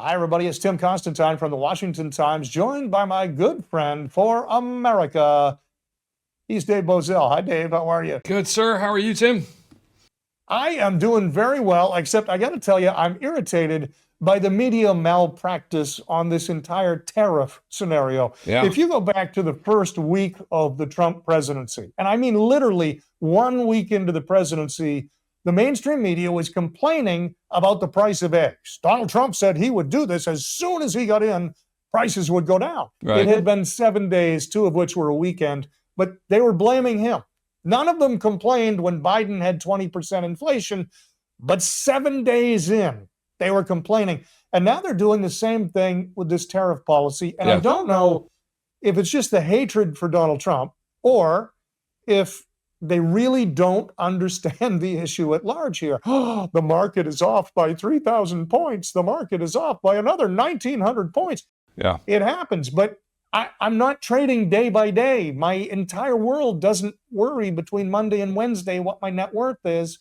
Hi, everybody. It's Tim Constantine from the Washington Times, joined by my good friend for America. He's Dave Bozell. Hi, Dave. How are you? Good, sir. How are you, Tim? I am doing very well, except I got to tell you, I'm irritated by the media malpractice on this entire tariff scenario. Yeah. If you go back to the first week of the Trump presidency, and I mean literally 1 week into the presidency, the mainstream media was complaining about the price of eggs. Donald Trump said he would do this as soon as he got in, prices would go down. Right. It had been 7 days, 2 of which were a weekend, but they were blaming him. None of them complained when Biden had 20% inflation, but 7 days in, they were complaining. And now they're doing the same thing with this tariff policy. And I don't know if it's just the hatred for Donald Trump or if they really don't understand the issue at large here. Oh, the market is off by 3,000 points. The market is off by another 1,900 points. Yeah. It happens, but I'm not trading day by day. My entire world doesn't worry between Monday and Wednesday what my net worth is.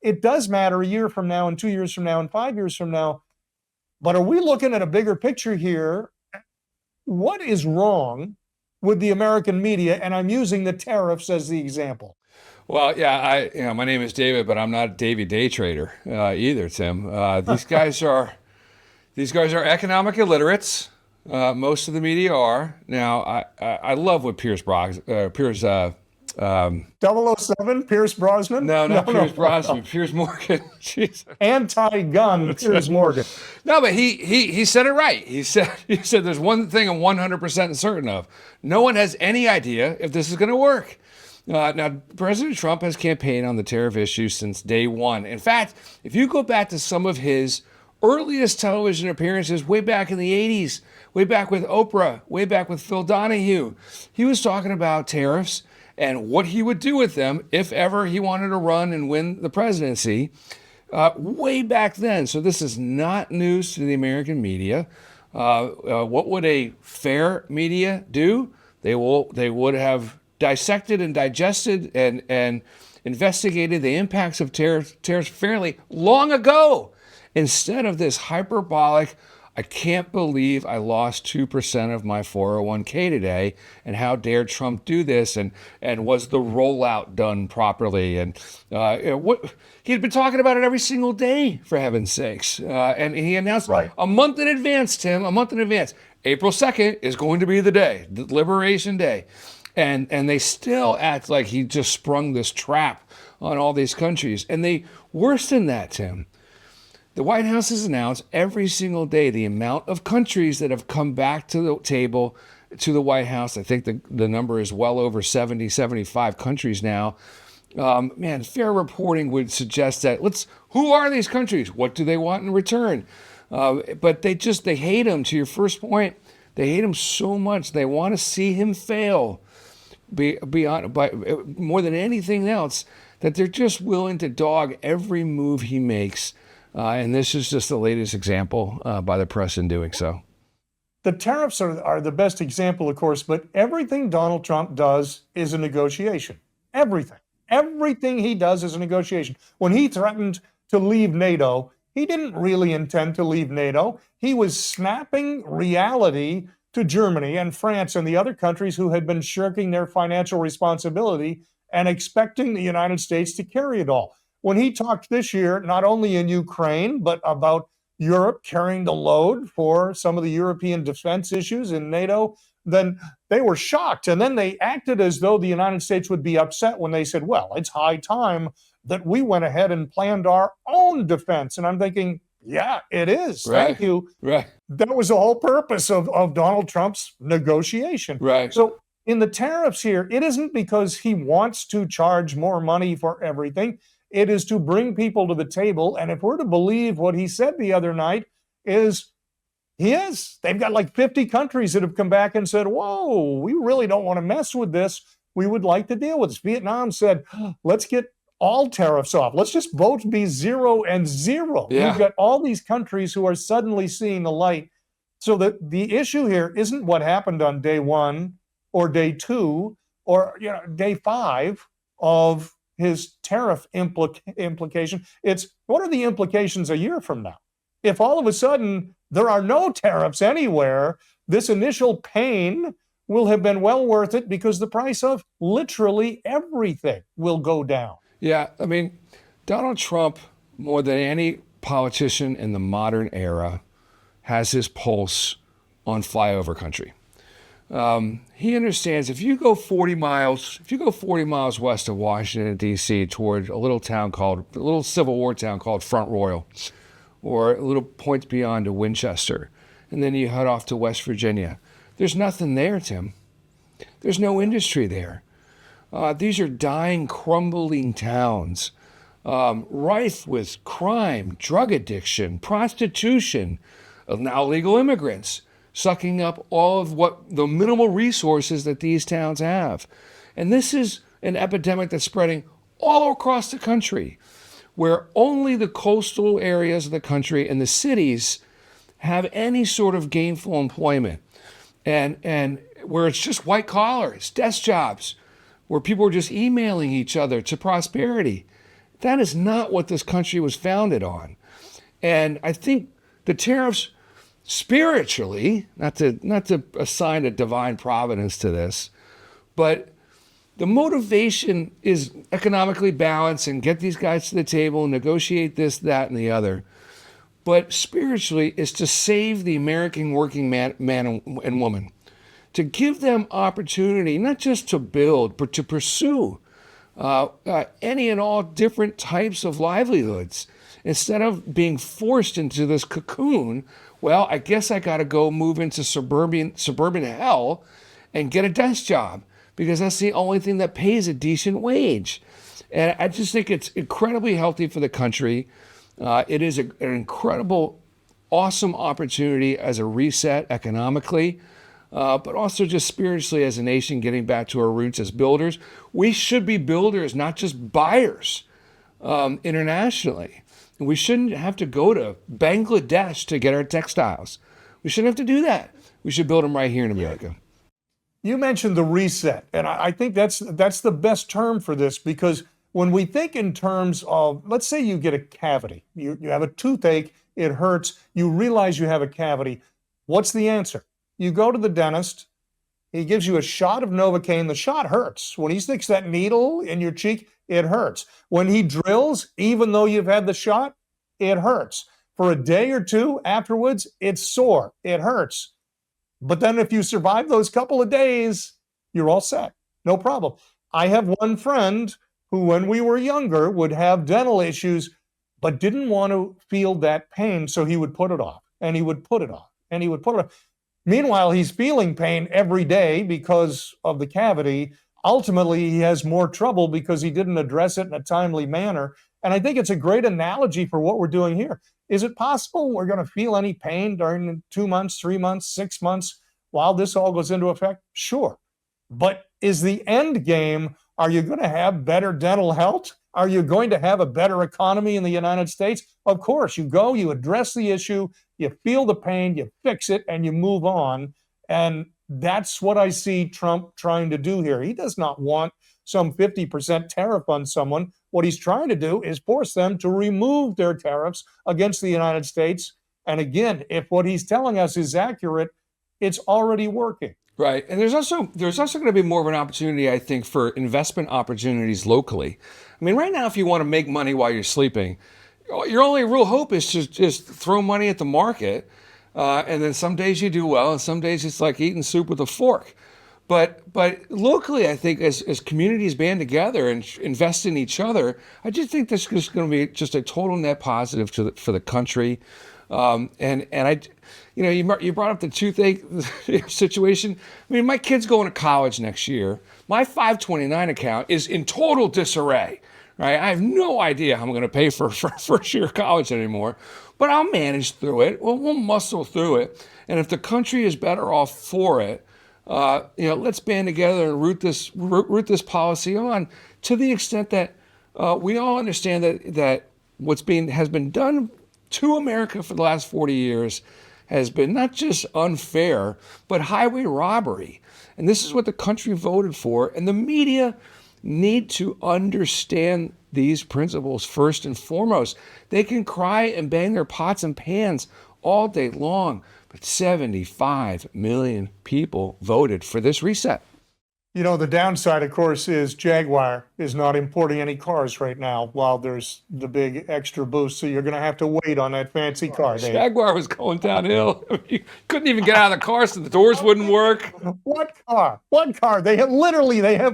It does matter a year from now and 2 years from now and 5 years from now. But are we looking at a bigger picture here? What is wrong with the American media? And I'm using the tariffs as the example. Well, yeah, my name is David, but I'm not a Davy day trader either, Tim. These guys are economic illiterates. Most of the media are. Now, I love what Pierce 007, Pierce Brosnan? No, Pierce Brosnan. Pierce Morgan. Jesus. Anti-gun Pierce Morgan. No, but he said it right. He said there's one thing I'm 100% certain of. No one has any idea if this is going to work. Now, President Trump has campaigned on the tariff issue since day one. In fact, if you go back to some of his earliest television appearances way back in the 80s, way back with Oprah, way back with Phil Donahue, he was talking about tariffs and what he would do with them if ever he wanted to run and win the presidency way back then. So this is not news to the American media. What would a fair media do? They would have dissected and digested and investigated the impacts of tariffs fairly long ago. Instead of this hyperbolic, I can't believe I lost 2% of my 401k today, and how dare Trump do this, and was the rollout done properly? And what he had been talking about it every single day, for heaven's sakes. And he announced a month in advance, Tim, a month in advance. April 2nd is going to be the day, the Liberation Day. And they still act like he just sprung this trap on all these countries. And worse than that, Tim, the White House has announced every single day the amount of countries that have come back to the table, to the White House. I think the number is well over 70, 75 countries now. Fair reporting would suggest that who are these countries? What do they want in return? But they hate him. To your first point, they hate him so much. They want to see him fail beyond, more than anything else, that they're just willing to dog every move he makes. And this is just the latest example by the press in doing so. The tariffs are the best example, of course, but everything Donald Trump does is a negotiation. Everything. Everything he does is a negotiation. When he threatened to leave NATO, he didn't really intend to leave NATO. He was snapping reality to Germany and France and the other countries who had been shirking their financial responsibility and expecting the United States to carry it all. When he talked this year, not only in Ukraine, but about Europe carrying the load for some of the European defense issues in NATO, then they were shocked. And then they acted as though the United States would be upset when they said, well, it's high time that we went ahead and planned our own defense. And I'm thinking, yeah, it is. Right. Thank you. Right. That was the whole purpose of Donald Trump's negotiation. Right. So in the tariffs here, it isn't because he wants to charge more money for everything. It is to bring people to the table. And if we're to believe what he said the other night, they've got like 50 countries that have come back and said, whoa, we really don't want to mess with this. We would like to deal with this. Vietnam said, let's get all tariffs off. Let's just both be 0 and 0. Yeah. You've got all these countries who are suddenly seeing the light. So the issue here isn't what happened on day 1 or day 2 or day 5 of his tariff implication. It's what are the implications a year from now? If all of a sudden there are no tariffs anywhere, this initial pain will have been well worth it because the price of literally everything will go down. Yeah, I mean, Donald Trump, more than any politician in the modern era, has his pulse on flyover country. He understands if you go 40 miles west of Washington D.C. toward a little Civil War town called Front Royal, or a little points beyond to Winchester, and then you head off to West Virginia, there's nothing there, Tim. There's no industry there. These are dying, crumbling towns, rife with crime, drug addiction, prostitution, now illegal immigrants, sucking up all of what the minimal resources that these towns have. And this is an epidemic that's spreading all across the country, where only the coastal areas of the country and the cities have any sort of gainful employment. And where it's just white collar, it's desk jobs, where people are just emailing each other to prosperity. That is not what this country was founded on. And I think the tariffs spiritually, not to assign a divine providence to this, but the motivation is economically balanced and get these guys to the table and negotiate this, that, and the other. But spiritually, is to save the American working man and woman, to give them opportunity, not just to build, but to pursue any and all different types of livelihoods. Instead of being forced into this cocoon, well, I guess I got to go move into suburban hell and get a desk job because that's the only thing that pays a decent wage. And I just think it's incredibly healthy for the country. It is an incredible, awesome opportunity as a reset economically, but also just spiritually as a nation, getting back to our roots as builders. We should be builders, not just buyers internationally. And we shouldn't have to go to Bangladesh to get our textiles. We shouldn't have to do that. We should build them right here in America. You mentioned the reset, and I think that's the best term for this, because when we think in terms of, let's say you get a cavity, you have a toothache, it hurts, you realize you have a cavity. What's the answer? You go to the dentist, he gives you a shot of Novocaine, the shot hurts. When he sticks that needle in your cheek, it hurts. When he drills, even though you've had the shot, it hurts. For a day or two afterwards, it's sore, it hurts. But then if you survive those couple of days, you're all set, no problem. I have one friend who, when we were younger, would have dental issues, but didn't want to feel that pain, so he would put it off, and he would put it off, and he would put it off. Meanwhile, he's feeling pain every day because of the cavity. Ultimately, he has more trouble because he didn't address it in a timely manner. And I think it's a great analogy for what we're doing here. Is it possible we're going to feel any pain during 2 months, 3 months, 6 months while this all goes into effect? Sure. But is the end game, are you going to have better dental health? Are you going to have a better economy in the United States? Of course, you go, you address the issue, you feel the pain, you fix it, and you move on. And that's what I see Trump trying to do here. He does not want some 50% tariff on someone. What he's trying to do is force them to remove their tariffs against the United States. And again, if what he's telling us is accurate, it's already working. Right. And there's also going to be more of an opportunity, I think, for investment opportunities locally. I mean, right now, if you want to make money while you're sleeping, your only real hope is to just throw money at the market. And then some days you do well, and some days it's like eating soup with a fork. But locally, I think as communities band together and invest in each other, I just think this is going to be just a total net positive for the country. And I, you brought up the toothache situation. I mean, my kid's going to college next year. My 529 account is in total disarray. Right? I have no idea how I'm going to pay for first year of college anymore, but I'll manage through it. We'll muscle through it. And if the country is better off for it, let's band together and root this policy on to the extent that we all understand that has been done to America for the last 40 years has been not just unfair, but highway robbery. And this is what the country voted for. And the media need to understand these principles first and foremost. They can cry and bang their pots and pans all day long, but 75 million people voted for this reset. You know, the downside, of course, is Jaguar is not importing any cars right now while there's the big extra boost. So you're going to have to wait on that fancy car, Dave. Jaguar was going downhill. You couldn't even get out of the car, so the doors wouldn't work. What car? What car? They have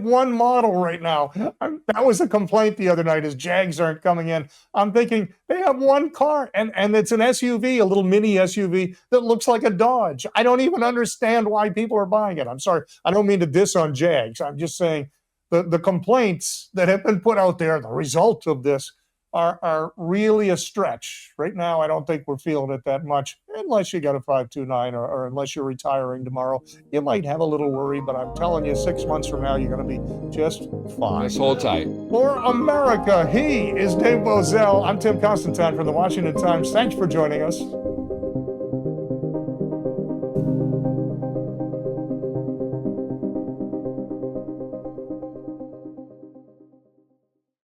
one model right now. That was a complaint the other night, is Jags aren't coming in. I'm thinking they have one car, and it's an SUV, a little mini SUV that looks like a Dodge. I don't even understand why people are buying it. I'm sorry. I don't mean to diss on Jags. I'm just saying the complaints that have been put out there, the result of this, are really a stretch. Right now, I don't think we're feeling it that much, unless you got a 529 or unless you're retiring tomorrow. You might have a little worry, but I'm telling you, 6 months from now, you're going to be just fine. Just hold tight. For America, he is Dave Bozell. I'm Tim Constantine from the Washington Times. Thanks for joining us.